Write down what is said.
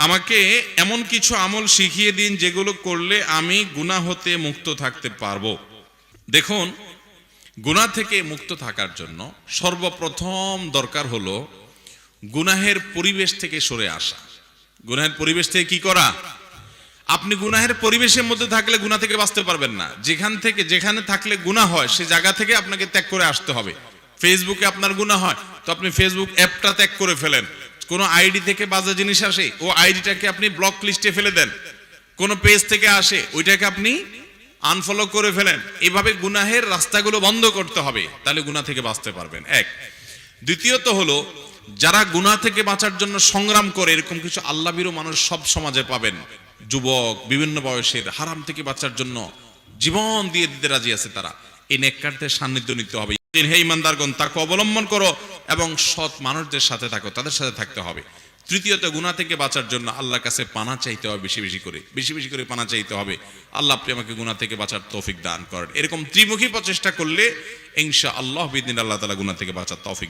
আমাকে এমন কিছু আমল শিখিয়ে দিন যেগুলো করলে আমি গুনাহ হতে মুক্ত থাকতে পারবো। দেখুন, গুনাহ থেকে মুক্ত থাকার জন্য সর্বপ্রথম দরকার হলো গুনাহের পরিবেশ থেকে সরে আসা। গুনাহের পরিবেশ থেকে কি করা? আপনি গুনাহের পরিবেশের মধ্যে থাকলে গুনাহ থেকে বাঁচতে পারবেন না। যেখানে থাকলে গুনাহ হয় সে জায়গা থেকে আপনাকে ত্যাগ করে আসতে হবে। ফেসবুকে আপনার গুনাহ হয়, তো আপনি ফেসবুক অ্যাপটা ত্যাগ করে ফেলেন। কোনো আইডি থেকে বাজে জিনিস আসে, ও আইডিটাকে আপনি ব্লক লিস্টে ফেলে দেন। কোনো পেজ থেকে আসে, ওইটাকে আপনি আনফলো করে ফেলেন। এইভাবে গুনাহের রাস্তাগুলো বন্ধ করতে হবে, তাহলে গুনাহ থেকে বাঁচতে পারবেন। এক। দ্বিতীয়ত হলো, যারা গুনাহ থেকে বাঁচার জন্য সংগ্রাম করে, এরকম কিছু আল্লাহভীরু মানুষ সব সমাজে পাবেন। যুবক, বিভিন্ন বয়সের, হারাম থেকে বাঁচার জন্য জীবন দিয়ে দিতে রাজি আছে তারা। এই নেককারদের সান্নিধ্য নিতে হবে। হে ইমানদারগণ, তাকে অবলম্বন করো এবং সৎ মানুষদের সাথে থাকো, তাদের সাথে থাকতে হবে। তৃতীয়ত, গুনাহ থেকে বাঁচার জন্য আল্লাহর কাছে পানা চাইতে হবে, বেশি বেশি করে পানা চাইতে হবে। আল্লাহ, আপনি আমাকে গুনাহ থেকে বাঁচার তৌফিক দান করেন। এরকম ত্রিমুখী প্রচেষ্টা করলে ইনশাআল্লাহ বিইذনিল্লাহ আল্লাহ তাআলা গুনাহ থেকে বাঁচার তৌফিক